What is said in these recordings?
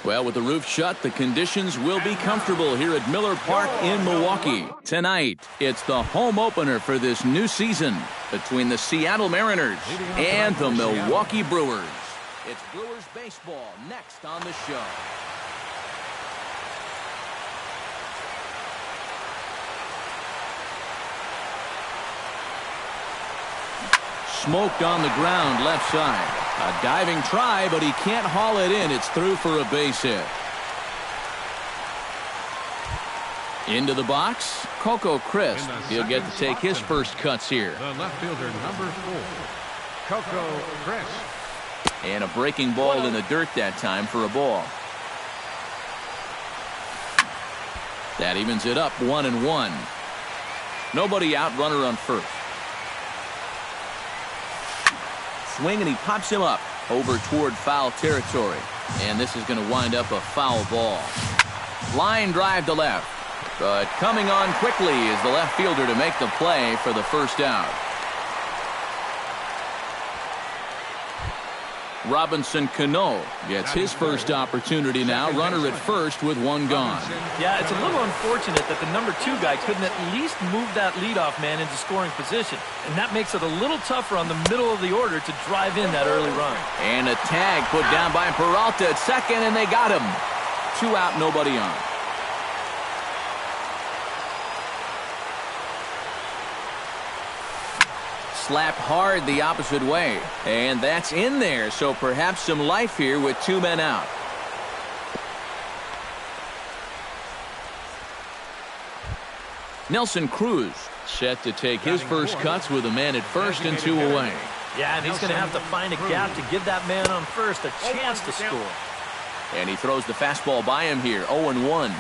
Well, with the roof shut, the conditions will be comfortable here at Miller Park in Milwaukee. Tonight, it's the home opener for this new season between the Seattle Mariners and the Milwaukee Brewers. It's Brewers baseball next on the show. Smoked on the ground left side. A diving try, but he can't haul it in. It's through for a base hit. Into the box, Coco Crisp. He'll get to take his first cuts here. The left fielder, number 4, Coco Crisp. And a breaking ball in the dirt that time for a ball. That evens it up 1-1. Nobody out, runner on first. Swing, and he pops him up over toward foul territory. And this is going to wind up a foul ball. Line drive to left. But coming on quickly is the left fielder to make the play for the first out. Robinson Cano gets his first opportunity now. Runner at first with one gone. Yeah, it's a little unfortunate that the number 2 guy couldn't at least move that leadoff man into scoring position. And that makes it a little tougher on the middle of the order to drive in that early run. And a tag put down by Peralta at second, and they got him. 2 out, nobody on. Slapped hard the opposite way, and that's in there, so perhaps some life here with 2 men out. Nelson Cruz set to take his first cuts with a man at first and 2 away. Yeah, and he's going to have to find a gap to give that man on first a chance to score. And he throws the fastball by him here. 0-1.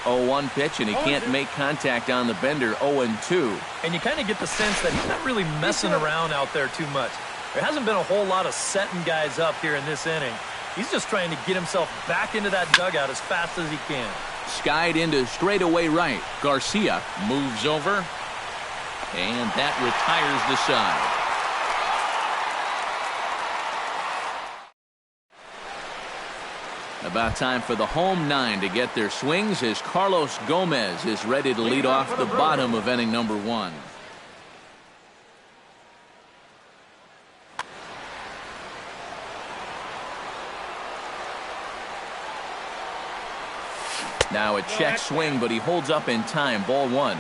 0-1 pitch, and he can't make contact on the bender. 0-2. And you kind of get the sense that he's not really messing around out there too much. There hasn't been a whole lot of setting guys up here in this inning. He's just trying to get himself back into that dugout as fast as he can. Skied into straightaway right. Garcia moves over, and that retires the side. About time for the home 9 to get their swings as Carlos Gomez is ready to lead off the bottom of inning number 1. Now a check swing, but he holds up in time. Ball 1.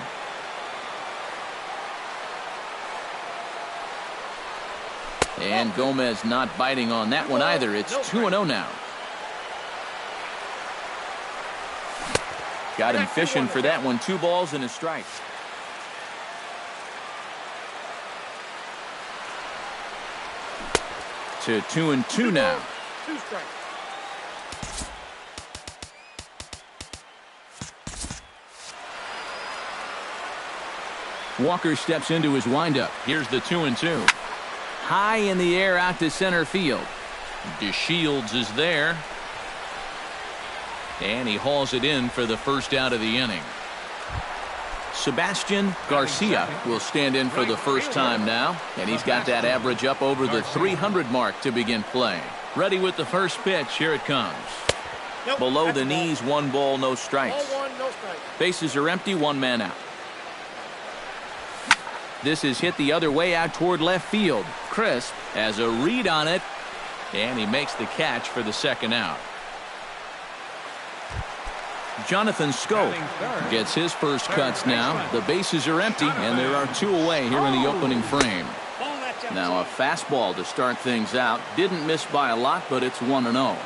And Gomez not biting on that one either. It's 2-0 now. Got him fishing for that one. 2 balls and a strike. To 2-2 now. 2 strikes. Walker steps into his windup. Here's the 2-2. High in the air out to center field. DeShields is there. And he hauls it in for the first out of the inning. Sebastian Garcia will stand in for the first time now, and he's got that average up over the 300 mark to begin play. Ready with the first pitch. Here it comes. Below the knees, 1 ball, no strikes. Bases are empty, 1 man out. This is hit the other way out toward left field. Crisp has a read on it, and he makes the catch for the second out. Jonathan Schoop gets his first cuts now. The bases are empty, and there are 2 away here in the opening frame. Now a fastball to start things out. Didn't miss by a lot, but it's 1-0.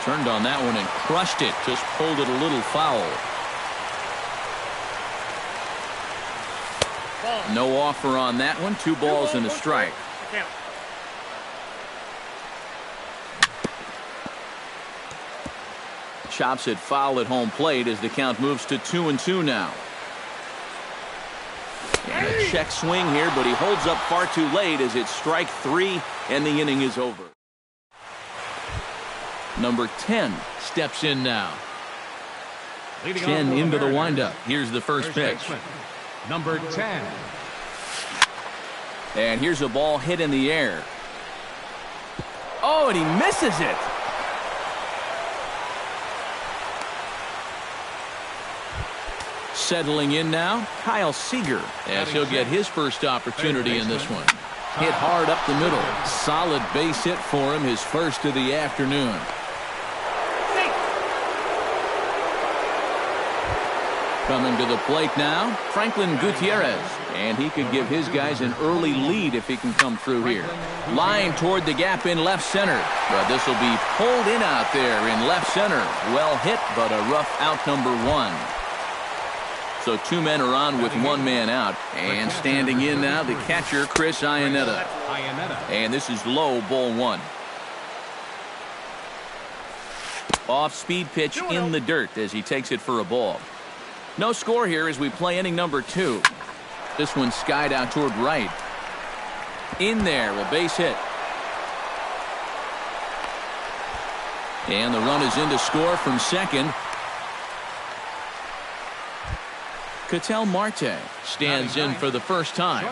Turned on that one and crushed it. Just pulled it a little foul. No offer on that one. 2 balls and a strike. Chops it foul at home plate as the count moves to 2-2 now. And a check swing here, but he holds up far too late as it's strike 3 and the inning is over. Number 10 steps in now. 10 into the windup. Here's the first pitch. Number 10. And here's a ball hit in the air. Oh, and he misses it. Settling in now, Kyle Seager, as he'll get his first opportunity in this one. Hit hard up the middle. Solid base hit for him, his first of the afternoon. Coming to the plate now, Franklin Gutierrez. And he could give his guys an early lead if he can come through here. Line toward the gap in left center. But this will be pulled in out there in left center. Well hit, but a rough out, number 1. So 2 men are on with 1 man out. And standing in now, the catcher, Chris Iannetta. And this is low, ball 1. Off-speed pitch in the dirt as he takes it for a ball. No score here as we play inning number 2. This one skied out toward right. In there, a base hit. And the run is in to score from second. Ketel Marte stands in for the first time.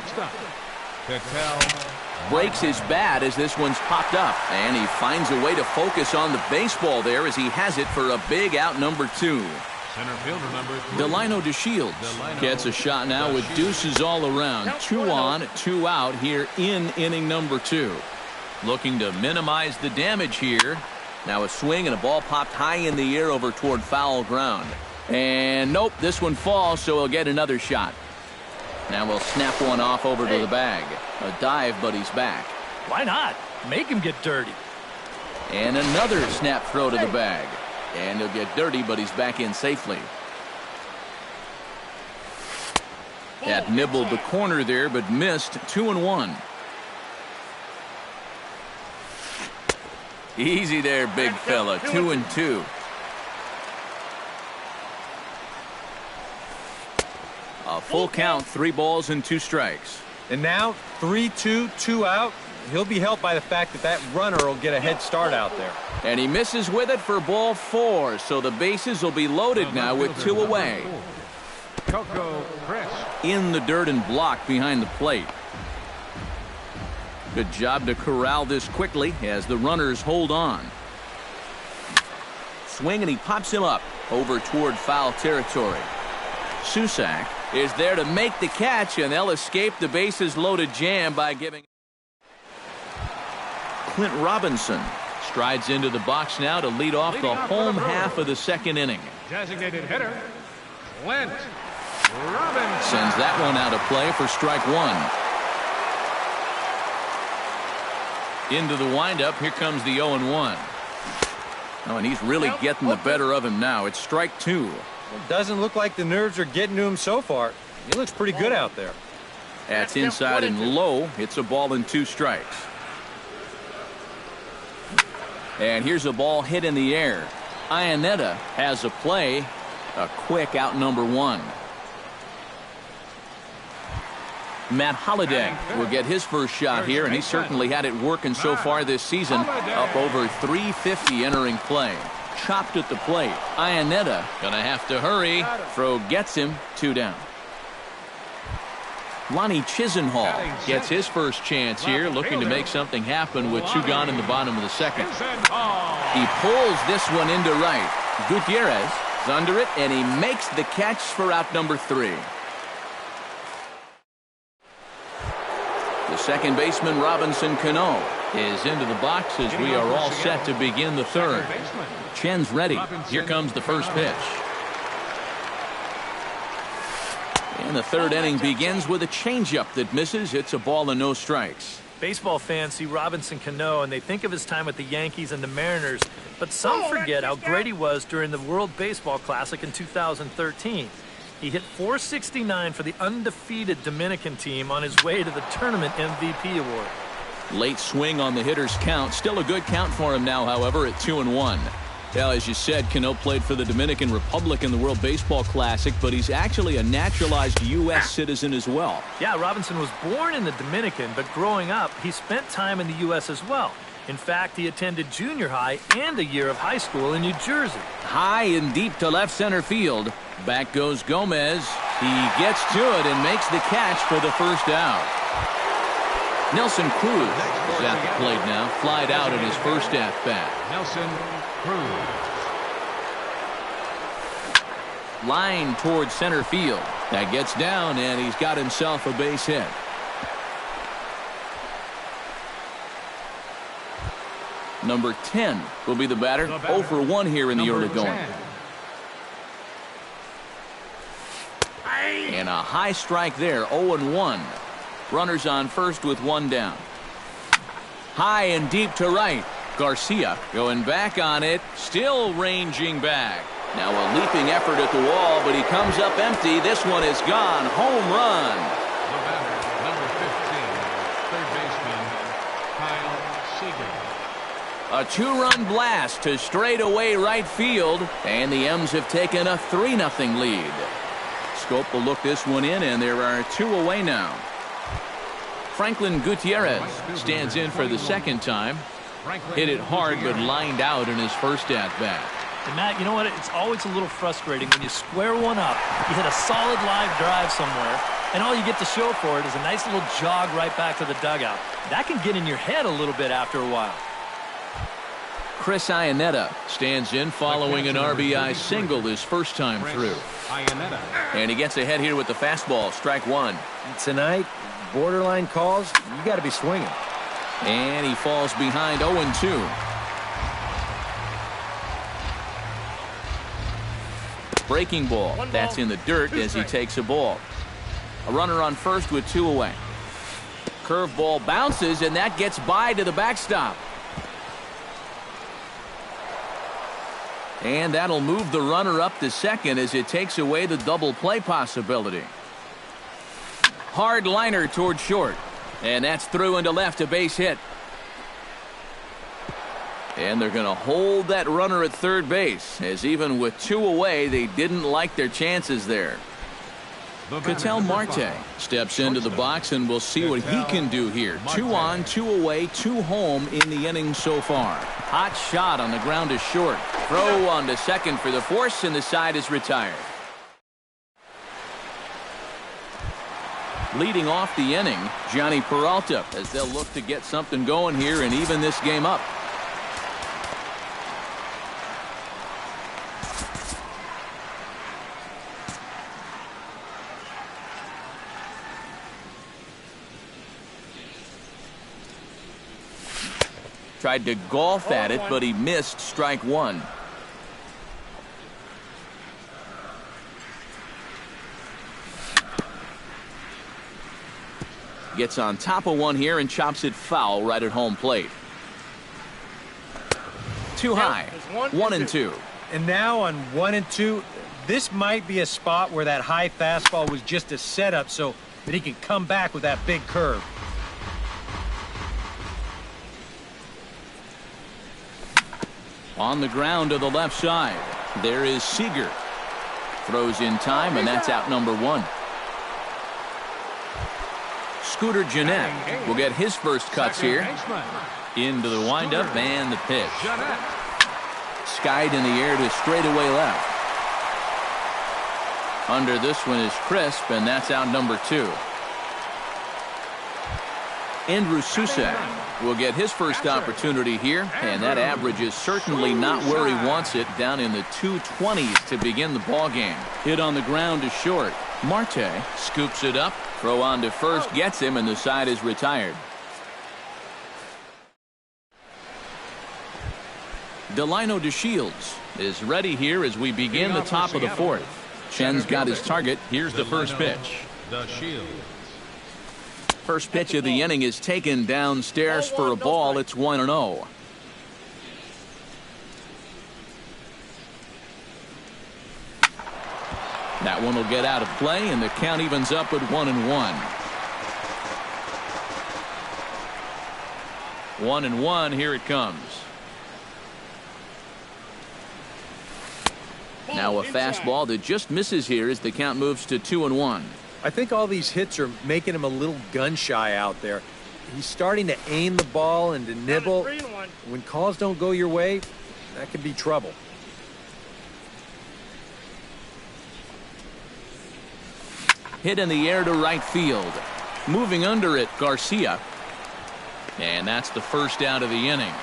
Breaks his bat as this one's popped up. And he finds a way to focus on the baseball there as he has it for a big out, number 2. Center fielder number 3. Delino DeShields gets a shot now with deuces all around. 2 on, 2 out here in inning number 2. Looking to minimize the damage here. Now a swing and a ball popped high in the air over toward foul ground. And nope, this one falls, so he'll get another shot. Now we'll snap one off over to the bag. A dive, but he's back. Why not? Make him get dirty. And another snap throw to the bag. And he'll get dirty, but he's back in safely. That nibbled the corner there, but missed. 2-1. Easy there, big fella. 2-2. A full count, 3 balls and 2 strikes. And now 3-2, 2 out. He'll be helped by the fact that that runner will get a head start out there. And he misses with it for ball 4. So the bases will be loaded now with 2 away. Coco Chris. In the dirt and blocked behind the plate. Good job to corral this quickly as the runners hold on. Swing and he pops him up over toward foul territory. Susak is there to make the catch, and they'll escape the bases loaded jam by giving. Clint Robinson strides into the box now to lead off the home half of the second inning. Designated hitter, Clint Robinson. Sends that one out of play for strike 1. Into the windup, here comes the 0-1. Oh, and he's really getting the better of him now. It's strike 2. It doesn't look like the nerves are getting to him so far. He looks pretty good out there. That's inside and low. It's a ball and 2 strikes. And here's a ball hit in the air. Iannetta has a play. A quick out, number 1. Matt Holliday will get his first shot here, and he certainly had it working so far this season. Up over 350 entering play. Chopped at the plate. Iannetta gonna have to hurry. Throw gets him. 2 down. Lonnie Chisenhall gets his first chance here, looking to make something happen with 2 gone in the bottom of the second. He pulls this one into right. Gutierrez is under it, and he makes the catch for out number 3. The second baseman, Robinson Cano, is into the box as we are all set to begin the third. Chen's ready. Here comes the first pitch. And the third inning begins with a changeup that misses. It's a ball and no strikes. Baseball fans see Robinson Cano and they think of his time with the Yankees and the Mariners, but some forget how great he was during the World Baseball Classic in 2013. He hit .469 for the undefeated Dominican team on his way to the tournament MVP award. Late swing on the hitter's count. Still a good count for him now, however, at 2-1. Well, as you said, Cano played for the Dominican Republic in the World Baseball Classic, but he's actually a naturalized U.S. citizen as well. Yeah, Robinson was born in the Dominican, but growing up, he spent time in the U.S. as well. In fact, he attended junior high and a year of high school in New Jersey. High and deep to left center field. Back goes Gomez. He gets to it and makes the catch for the first out. Nelson Cruz is at the plate now, flied out in his first at-bat. Nelson Cruz. Line towards center field. That gets down, and he's got himself a base hit. Number 10 will be the batter. 0 for 1 here in the early going. And a high strike there, 0-1. Runners on first with 1 down. High and deep to right. Garcia going back on it, still ranging back. Now a leaping effort at the wall, but he comes up empty. This one is gone. Home run. The batter, number 15, third baseman, Kyle Seager. A 2-run blast to straightaway right field, and the M's have taken a 3-0 lead. Scope will look this one in, and there are 2 away now. Franklin Gutierrez stands in for the second time. Hit it hard, but lined out in his first at-bat. And Matt, you know what? It's always a little frustrating when you square one up, you hit a solid live drive somewhere, and all you get to show for it is a nice little jog right back to the dugout. That can get in your head a little bit after a while. Chris Iannetta stands in following an RBI single his first time through. And he gets ahead here with the fastball, strike 1. Tonight, borderline calls, you got to be swinging. And he falls behind 0-2. Breaking ball. That's in the dirt as he takes a ball. A runner on first with 2 away. Curveball bounces, and that gets by to the backstop. And that'll move the runner up to second as it takes away the double play possibility. Hard liner toward short. And that's through into left, a base hit. And they're going to hold that runner at third base, as even with 2 away, they didn't like their chances there. Ketel Marte steps into the box, and we'll see what he can do here. 2 on, 2 away, 2 home in the inning so far. Hot shot on the ground is short. Throw on to second for the force, and the side is retired. Leading off the inning, Johnny Peralta, as they'll look to get something going here and even this game up. Tried to golf at it, but he missed strike 1. Gets on top of one here and chops it foul right at home plate. Too high. 1-2. And now on 1-2, this might be a spot where that high fastball was just a setup so that he can come back with that big curve. On the ground to the left side. There is Seager. Throws in time, and that's out number 1. Scooter Gennett will get his first cuts here. Into the windup and the pitch. Skied in the air to straightaway left. Under this one is crisp, and that's out number 2. Andrew Susak will get his first opportunity here, and that average is certainly not where he wants it, down in the 220s to begin the ball game. Hit on the ground to short. Marte scoops it up, throw on to first, gets him, and the side is retired. Delino DeShields is ready here as we begin the top of the 4th. Chen's got his target. Here's the first pitch. First pitch of the inning is taken downstairs for a ball. It's 1-0. That one will get out of play, and the count evens up at 1-1. 1-1, here it comes. Now a fastball that just misses here as the count moves to 2-1. I think all these hits are making him a little gun-shy out there. He's starting to aim the ball and to nibble. When calls don't go your way, that could be trouble. Hit in the air to right field. Moving under it, Garcia. And that's the first out of the inning.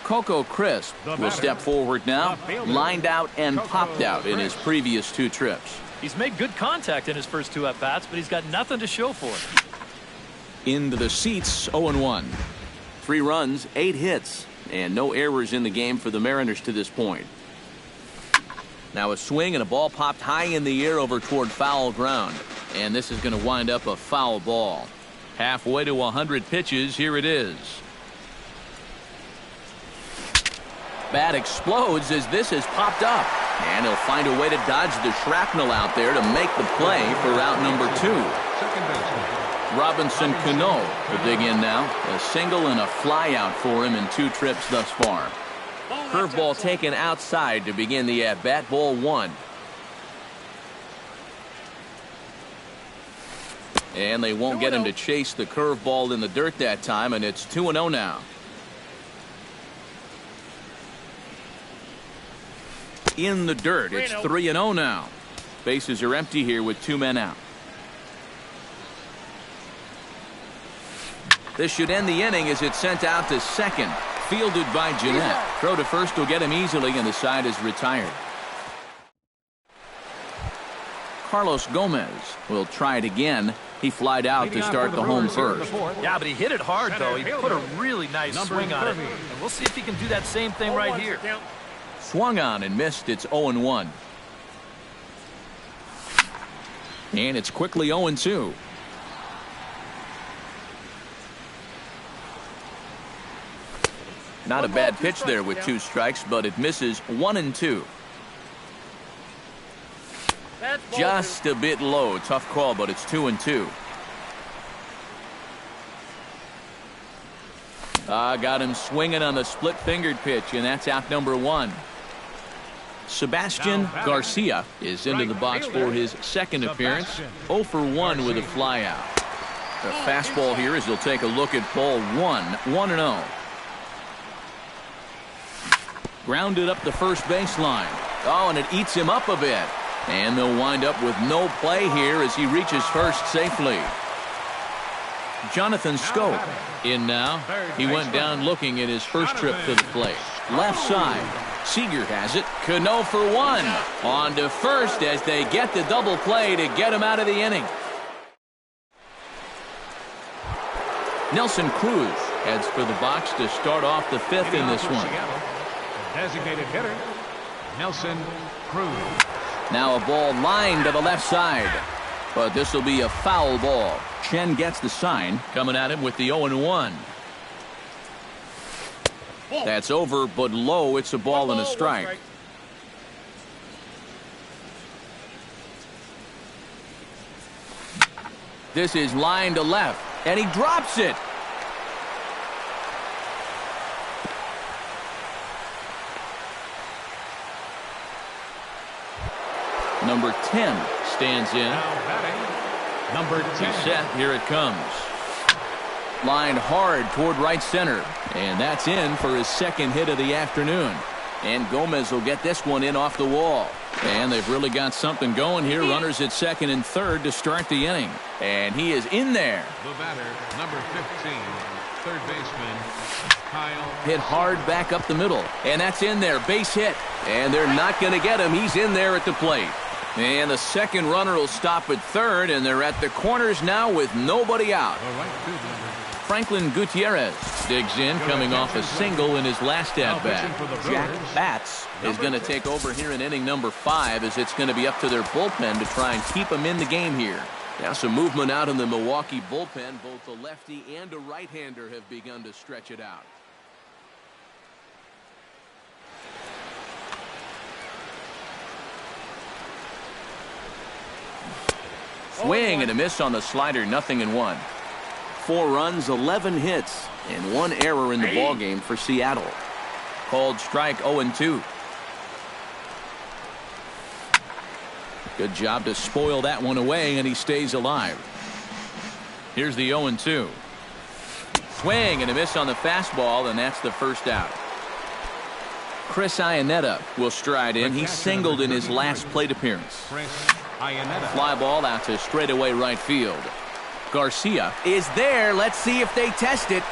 Coco Crisp will step forward now, lined out and popped out in his previous 2 trips. He's made good contact in his first 2 at-bats, but he's got nothing to show for it. Into the seats, 0-1. 3 runs, 8 hits, and no errors in the game for the Mariners to this point. Now a swing and a ball popped high in the air over toward foul ground. And this is going to wind up a foul ball. Halfway to 100 pitches, here it is. Bat explodes as this has popped up. And he'll find a way to dodge the shrapnel out there to make the play for out number 2. Robinson Cano will dig in now. A single and a fly out for him in 2 trips thus far. Curveball taken outside to begin the at-bat. Ball 1. And they won't get him to chase the curveball in the dirt that time, and it's 2-0 now. In the dirt, it's 3-0 now. Bases are empty here with 2 men out. This should end the inning as it's sent out to second. Fielded by Jeanette. Throw to first will get him easily, and the side is retired. Carlos Gomez will try it again. He flied out to start the home first. Yeah, but he hit it hard, though. He put a really nice swing on it. And we'll see if he can do that same thing right here. Swung on and missed. It's 0-1. And it's quickly 0-2. Not a bad pitch there with 2 strikes, but it misses 1-2. Just a bit low. Tough call, but it's 2-2. Got him swinging on the split-fingered pitch, and that's out number 1. Sebastian Garcia is into the box for his second appearance. 0 for 1 with a flyout. The fastball here as he'll take a look at ball 1. 1-0. Grounded up the first baseline. Oh, and it eats him up a bit. And they'll wind up with no play here as he reaches first safely. Jonathan Scope in now. He went down looking at his first trip to the plate. Left side. Seager has it. Cano for 1. On to first as they get the double play to get him out of the inning. Nelson Cruz heads for the box to start off the 5th in this one. Designated hitter, Nelson Cruz. Now a ball lined to the left side. But this will be a foul ball. Chen gets the sign. Coming at him with the 0-1. That's over, but low. It's a ball and a strike. This is lined to left, and he drops it. Number 10 stands in. Number 10. Set. Here it comes. Lined hard toward right center. And that's in for his second hit of the afternoon. And Gomez will get this one in off the wall. And they've really got something going here. Runners at second and third to start the inning. And he is in there. The batter, number 15, third baseman, Kyle. Hit hard back up the middle. And that's in there. Base hit. And they're not going to get him. He's in there at the plate. And the second runner will stop at third, and they're at the corners now with nobody out. Franklin Gutierrez digs in, coming off a single in his last at-bat. Jack Batts is going to take over here in inning number 5, as it's going to be up to their bullpen to try and keep him in the game here. Now some movement out in the Milwaukee bullpen. Both a lefty and a right-hander have begun to stretch it out. Swing and a miss on the slider. 0-1. 4 runs, 11 hits, and 1 error in the ballgame for Seattle. Called strike 0-2. Good job to spoil that one away, and he stays alive. Here's the 0-2. Swing and a miss on the fastball, and that's the first out. Chris Iannetta will stride in. He singled in his last plate appearance. Fly ball out to straightaway right field. Garcia is there. Let's see if they test it.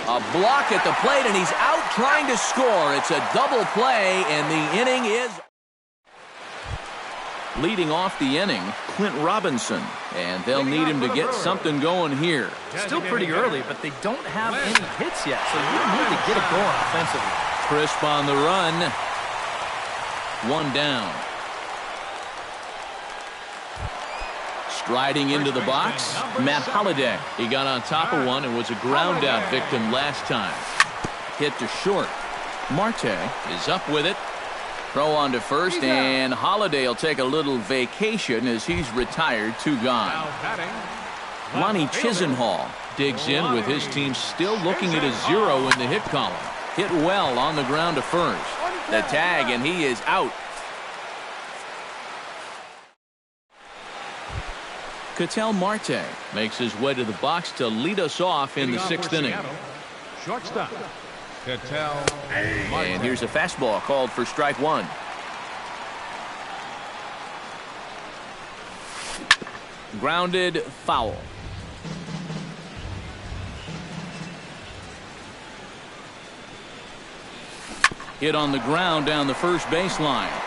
A block at the plate, and he's out trying to score. It's a double play, and the inning is... Leading off the inning, Clint Robinson, and they'll need him to get something going here. Still pretty early, but they don't have any hits yet, so you need to get it going offensively. Crisp on the run. One down. Striding into the box, Matt Holliday. He got on top of one and was a ground out victim last time. Hit to short. Marte is up with it. Throw on to first, and Holliday will take a little vacation as he's retired. 2 gone. Lonnie Chisenhall digs in with his team still looking at a 0 in the hit column. Hit well on the ground to first. The tag, and he is out. Ketel Marte makes his way to the box to lead us off in the 6th inning. Shortstop, Ketel Marte. And here's a fastball called for strike 1. Grounded foul. Hit on the ground down the first baseline.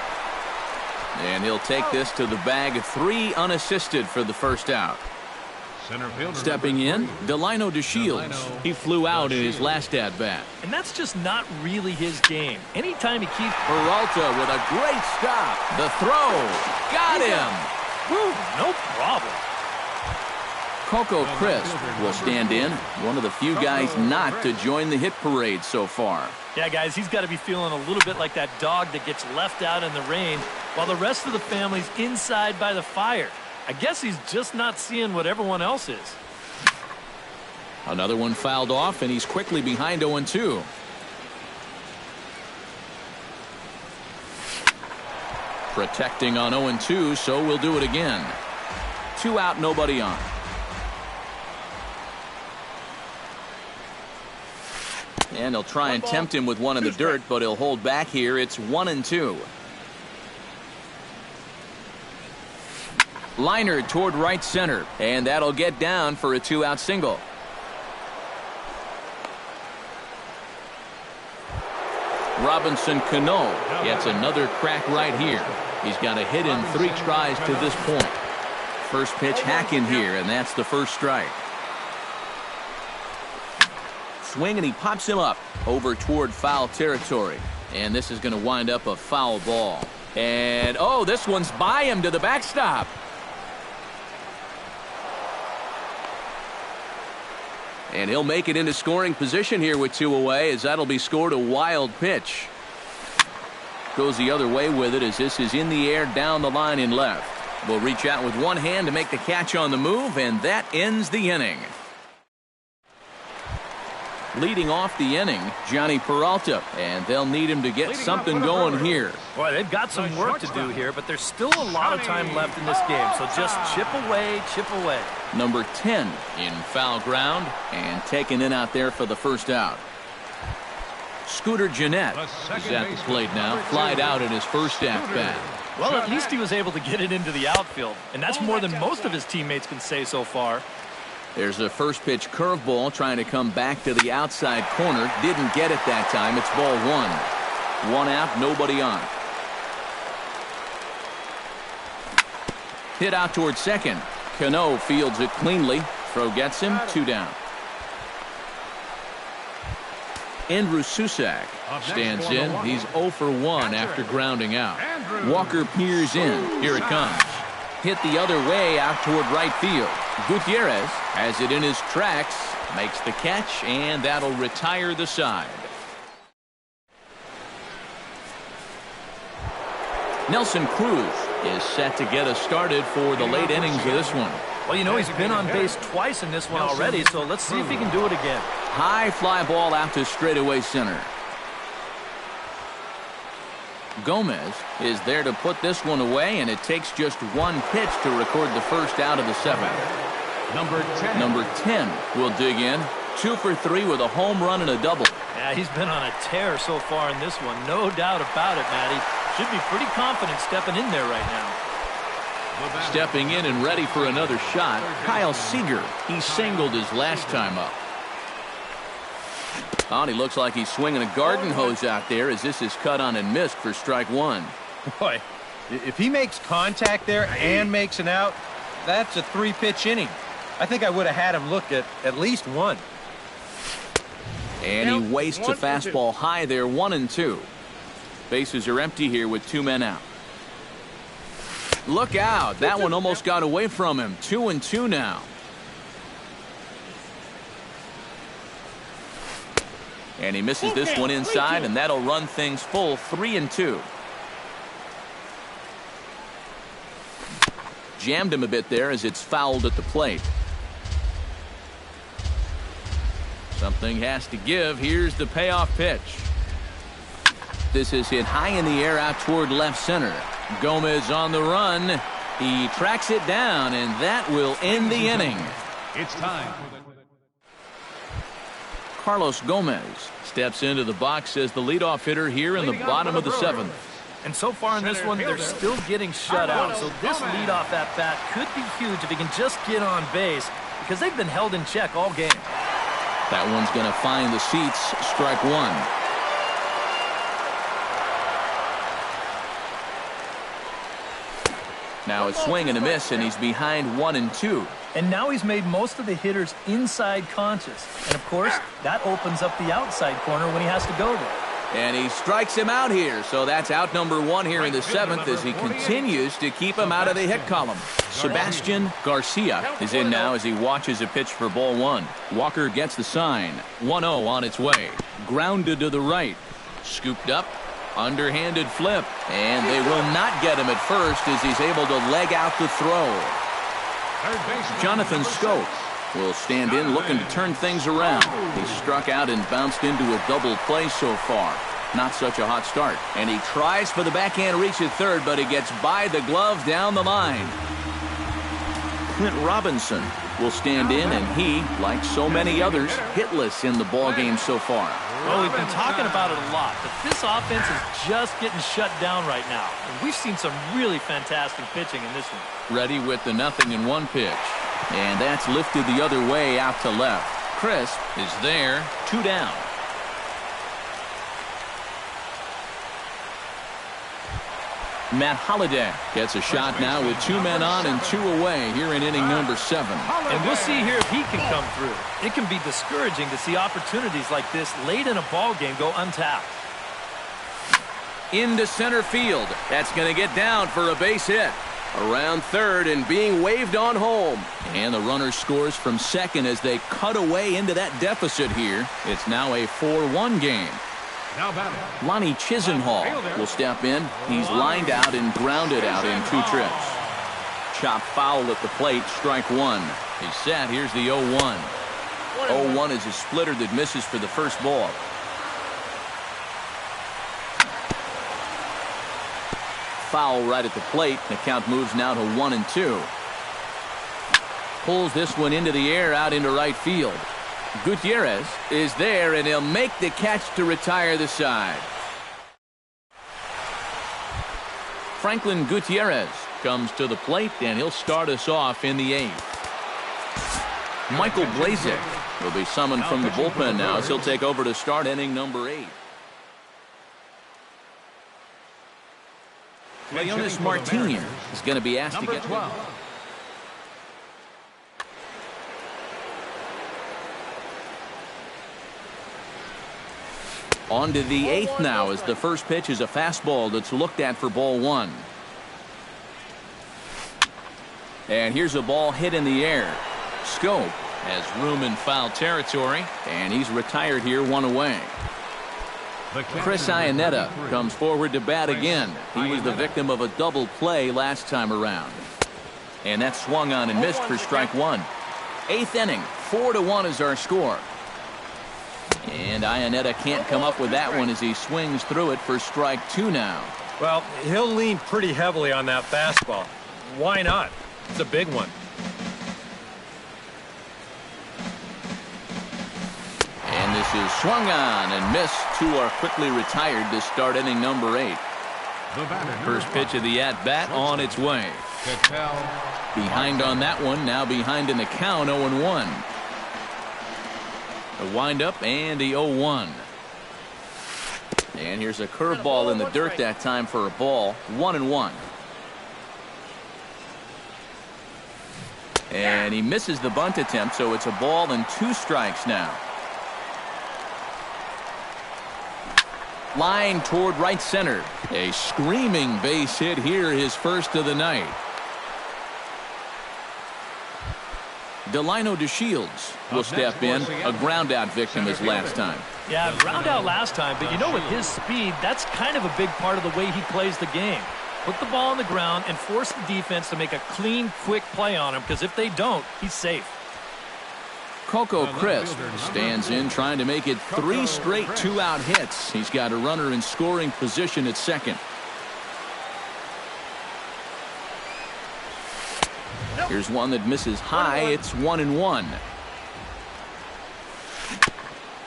And he'll take this to the bag. 3 unassisted for the first out. Stepping in, Delino DeShields. He flew out in his last at-bat. And that's just not really his game. Anytime he keeps... Peralta with a great stop. The throw. Got him. Woo, no problem. Coco Crisp will stand in. One of the few guys not to join the hit parade so far. Yeah, guys, he's got to be feeling a little bit like that dog that gets left out in the rain while the rest of the family's inside by the fire. I guess he's just not seeing what everyone else is. Another one fouled off, and he's quickly behind 0-2. Protecting on 0-2, so we'll do it again. 2 out, nobody on. And he'll try and tempt him with one in the dirt, but he'll hold back here. It's 1-2. Liner toward right center, and that'll get down for a 2-out single. Robinson Cano gets another crack right here. He's got a hit in 3 tries to this point. First pitch hack in here, and that's the first strike. Swing, and he pops him up over toward foul territory. And this is going to wind up a foul ball. And, oh, this one's by him to the backstop. And he'll make it into scoring position here with 2 away, as that'll be scored a wild pitch. Goes the other way with it as this is in the air down the line in left. Will reach out with one hand to make the catch on the move, and that ends the inning. Leading off the inning, Johnny Peralta, and they'll need him to get something going here. Boy, they've got some work to do here, but there's still a lot of time left in this game, so just chip away, chip away. Number 10 in foul ground, and taken in out there for the first out. Scooter Gennett is at the plate now, flied out in his first at-bat. Well, at least he was able to get it into the outfield, and that's more than most of his teammates can say so far. There's a first pitch curveball trying to come back to the outside corner. Didn't get it that time. It's ball 1. 1 out, nobody on. Hit out towards second. Cano fields it cleanly. Throw gets him. 2 down. Andrew Susac stands in. He's 0 for 1 after grounding out. Walker peers in. Here it comes. Hit the other way out toward right field. Gutierrez has it in his tracks, makes the catch, and that'll retire the side. Nelson Cruz is set to get us started for the late innings of this one. Well, you know, he's been on base twice in this one already, so let's see if he can do it again. High fly ball out to straightaway center. Gomez is there to put this one away, and it takes just 1 pitch to record the first out of the 7th. Number 10 will dig in. 2 for 3 with a home run and a double. Yeah, he's been on a tear so far in this one. No doubt about it, Matty. Should be pretty confident stepping in there right now. Stepping in and ready for another shot, Kyle Seager. He singled his last time up. Oh, and he looks like he's swinging a garden hose out there as this is cut on and missed for strike one. Boy, if he makes contact there and makes an out, that's a 3-pitch inning. I think I would have had him look at least one. And he wastes a fastball high there, 1-2. Bases are empty here with 2 men out. Look out. That one almost got away from him. 2-2 now. And he misses this one inside, and that'll run things full 3-2. Jammed him a bit there as it's fouled at the plate. Something has to give. Here's the payoff pitch. This is hit high in the air out toward left center. Gomez on the run. He tracks it down, and that will end the inning. It's time. Carlos Gomez steps into the box as the leadoff hitter here in the bottom of the 7th. And so far in this one, they're still getting shut out. So this leadoff at bat could be huge if he can just get on base, because they've been held in check all game. That one's going to find the seats. Strike one. Now a swing and a miss, and he's behind 1-2. And now he's made most of the hitters inside conscious. And, of course, that opens up the outside corner when he has to go there. And he strikes him out here. So that's out number 1 here in the 7th as he continues to keep him out of the hit column. Sebastian Garcia is in now as he watches a pitch for ball 1. Walker gets the sign. 1-0 on its way. Grounded to the right. Scooped up. Underhanded flip. And they will not get him at first as he's able to leg out the throw. Jonathan Scope will stand in looking to turn things around. He struck out and bounced into a double play so far. Not such a hot start. And he tries for the backhand reach at third, but he gets by the glove down the line. Clint Robinson will stand in, and he, like so many others, hitless in the ballgame so far. Well, we've been talking about it a lot, but this offense is just getting shut down right now. And we've seen some really fantastic pitching in this one. Ready with the 0-1 pitch. And that's lifted the other way out to left. Crisp is there, 2 down. Matt Holliday gets a shot now with 2 men on and 2 away here in inning number 7. And we'll see here if he can come through. It can be discouraging to see opportunities like this late in a ball game go untapped. Into center field. That's going to get down for a base hit. Around third and being waved on home. And the runner scores from second as they cut away into that deficit here. It's now a 4-1 game. Lonnie Chisenhall will step in. He's lined out and grounded out in 2 trips. Chop foul at the plate, strike 1. He's set. Here's the 0-1. 0-1 is a splitter that misses for the first ball. Foul right at the plate. The count moves now to 1-2. Pulls this one into the air out into right field. Gutierrez is there, and he'll make the catch to retire the side. Franklin Gutierrez comes to the plate, and he'll start us off in the 8th. Michael Blazek will be summoned from the bullpen now as he'll take over to start inning number 8. Leonis Martinez is going to be asked to get 12. On to the 8th now as the first pitch is a fastball that's looked at for ball 1. And here's a ball hit in the air. Scope has room in foul territory, and he's retired here, 1 away. Chris Iannetta comes forward to bat again. He was the victim of a double play last time around. And that swung on and missed for strike 1. 8th inning, 4-1 is our score. And Iannetta can't come up with that one as he swings through it for strike 2 now. Well, he'll lean pretty heavily on that fastball. Why not? It's a big one. And this is swung on and missed. 2 are quickly retired to start inning number 8. First pitch of the at-bat on its way. Behind on that one, now behind in the count, 0-1. A windup and the 0-1. And here's a curveball in the dirt that time for a ball, 1-1. And he misses the bunt attempt, so it's a ball and 2 strikes now. Line toward right center. A screaming base hit here, his first of the night. Delino DeShields will step in, a ground out victim as last time. Yeah, ground out last time, but you know, with his speed, that's kind of a big part of the way he plays the game. Put the ball on the ground and force the defense to make a clean, quick play on him, because if they don't, he's safe. Coco Crisp stands in, trying to make it 3 straight 2-out hits. He's got a runner in scoring position at second. Here's one that misses high. It's 1-1.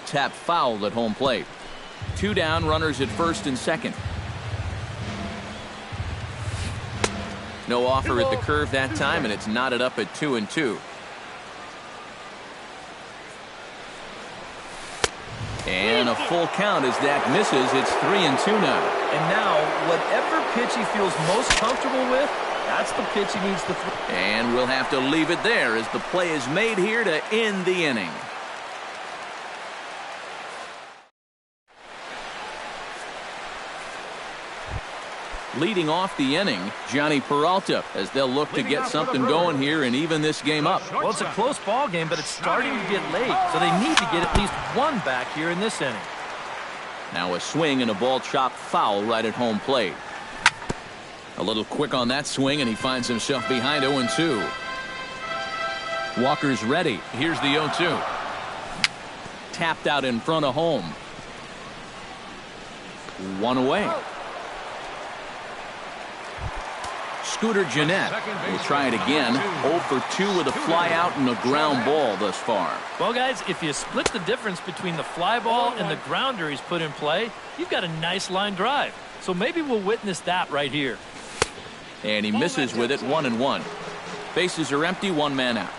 Tap foul at home plate. 2 down, runners at first and second. No offer at the curve that time, and it's knotted up at 2-2. And a full count as that misses. It's 3-2 now. And now, whatever pitch he feels most comfortable with, that's the pitch he needs to throw. And we'll have to leave it there as the play is made here to end the inning. Leading off the inning, Johnny Peralta, as they'll look to get something going here and even this game up. Well, it's a close ball game, but it's starting to get late, so they need to get at least 1 back here in this inning. Now a swing and a ball chopped foul right at home plate. A little quick on that swing, and he finds himself behind 0-2. Walker's ready. Here's the 0-2. Tapped out in front of home. 1 away. Scooter Gennett will try it again. 0 for 2 with a fly out and a ground ball thus far. Well, guys, if you split the difference between the fly ball and the grounder he's put in play, you've got a nice line drive. So maybe we'll witness that right here. And he misses with it, 1-1. Bases are empty, 1 man out.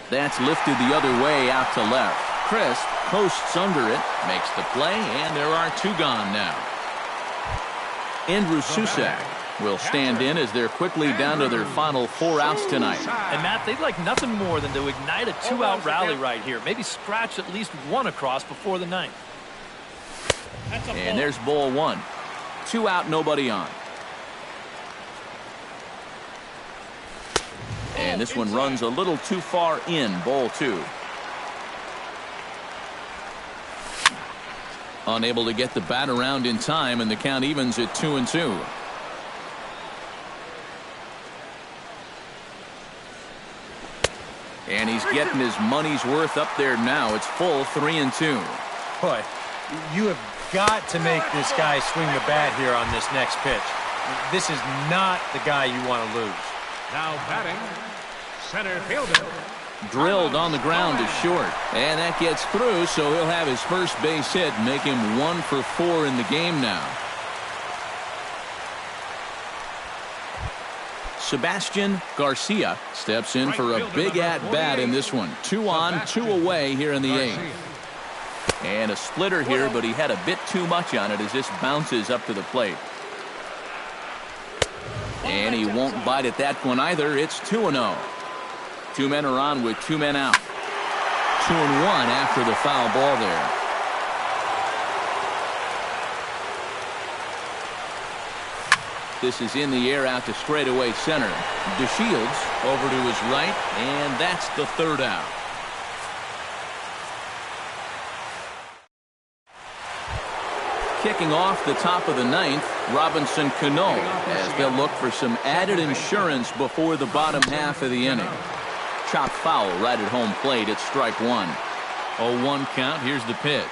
That's lifted the other way out to left. Crisp posts under it, makes the play, and there are 2 gone now. Andrew Susak will stand in as they're quickly down to their final 4 outs tonight. And Matt, they'd like nothing more than to ignite a 2-out rally right here. Maybe scratch at least 1 across before the 9th. And there's ball 1. 2 out, nobody on. And this one runs a little too far in, ball 2. Unable to get the bat around in time, and the count evens at 2-2. And he's getting his money's worth up there now. It's full, 3-2. Boy, you have got to make this guy swing the bat here on this next pitch. This is not the guy you want to lose. Now batting, center fielder. Drilled on the ground is short, and that gets through, so he'll have his first base hit, make him 1 for 4 in the game now. Sebastian Garcia steps in for a big at-bat in this one. 2 on, 2 away here in the 8th. And a splitter here, but he had a bit too much on it as this bounces up to the plate. And he won't bite at that one either. It's 2-0. 2 men are on with 2 men out. 2-1 after the foul ball there. This is in the air out to straightaway center. DeShields over to his right, and that's the 3rd out. Kicking off the top of the 9th, Robinson Cano, as they'll look for some added insurance before the bottom half of the inning. Chop foul right at home plate. It's strike 1. 0-1 count. Here's the pitch.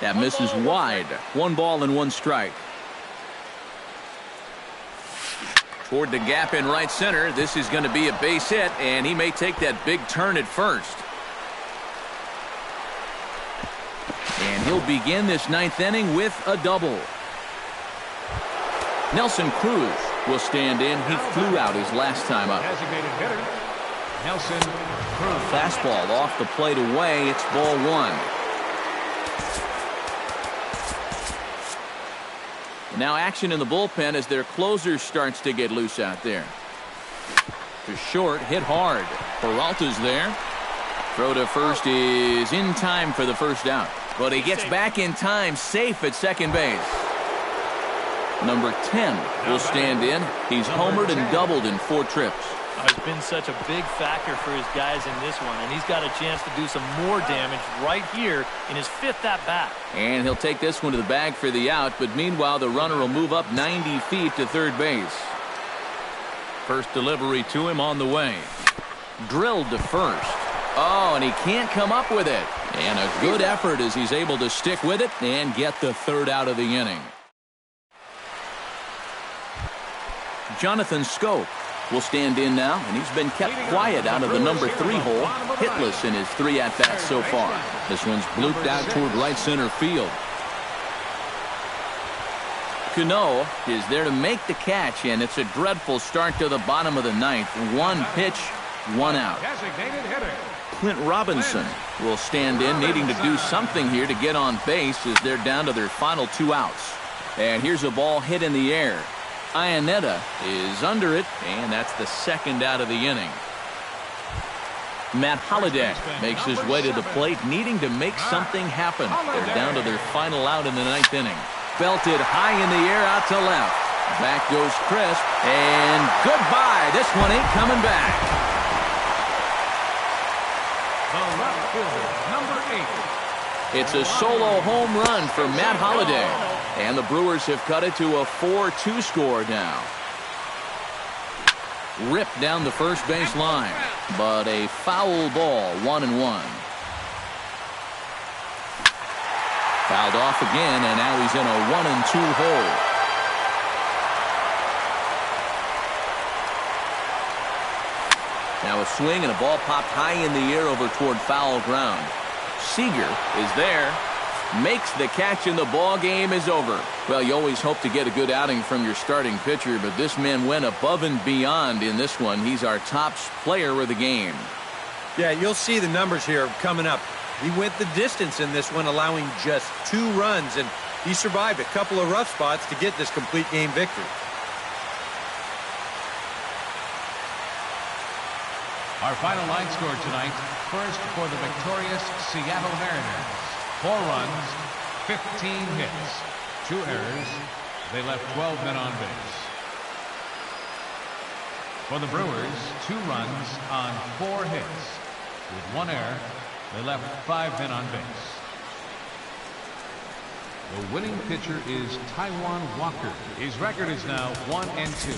That misses wide. 1 ball and 1 strike. Toward the gap in right center. This is going to be a base hit, and he may take that big turn at first. And he'll begin this 9th inning with a double. Nelson Cruz will stand in. He flew out his last time up. Designated hitter, Nelson Cruz. Fastball off the plate away. It's ball one. Now action in the bullpen as their closer starts to get loose out there. To short, hit hard. Peralta's there. Throw to first is in time for the first out. But he gets back in time, safe at second base. Number 10 will stand in. He's homered and doubled in 4 trips. He's been such a big factor for his guys in this one, and he's got a chance to do some more damage right here in his 5th at-bat. And he'll take this one to the bag for the out, but meanwhile the runner will move up 90 feet to third base. First delivery to him on the way. Drilled to first. Oh, and he can't come up with it. And a good effort as he's able to stick with it and get the third out of the inning. Jonathan Scope will stand in now, and he's been kept quiet out of the number 3 hole, hitless in his 3 at-bats so far. This one's blooped out toward right center field. Cano is there to make the catch, and it's a dreadful start to the bottom of the 9th. 1 pitch, 1 out. Designated hitter, Clint Robinson will stand in, needing to do something here to get on base as they're down to their final 2 outs. And here's a ball hit in the air. Iannetta is under it, and that's the 2nd out of the inning. Matt Holliday makes his way to the plate, needing to make something happen. They're down to their final out in the 9th inning. Belted high in the air out to left. Back goes Crisp, and goodbye. This one ain't coming back. the left fielder, number 8. It's a solo home run for Matt Holliday. And the Brewers have cut it to a 4-2 score now. Ripped down the first base line, but a foul ball, 1-1. Fouled off again, and now he's in a 1-2 hole. Now a swing and a ball popped high in the air over toward foul ground. Seager is there. Makes the catch, and the ball game is over. Well, you always hope to get a good outing from your starting pitcher, but this man went above and beyond in this one. He's our top player of the game. Yeah, you'll see the numbers here coming up. He went the distance in this one, allowing just 2 runs, and he survived a couple of rough spots to get this complete game victory. Our final line score tonight, first for the victorious Seattle Mariners. 4 runs, 15 hits, 2 errors. They left 12 men on base. For the Brewers, 2 runs on 4 hits. With 1 error, they left 5 men on base. The winning pitcher is Taijuan Walker. His record is now 1-2.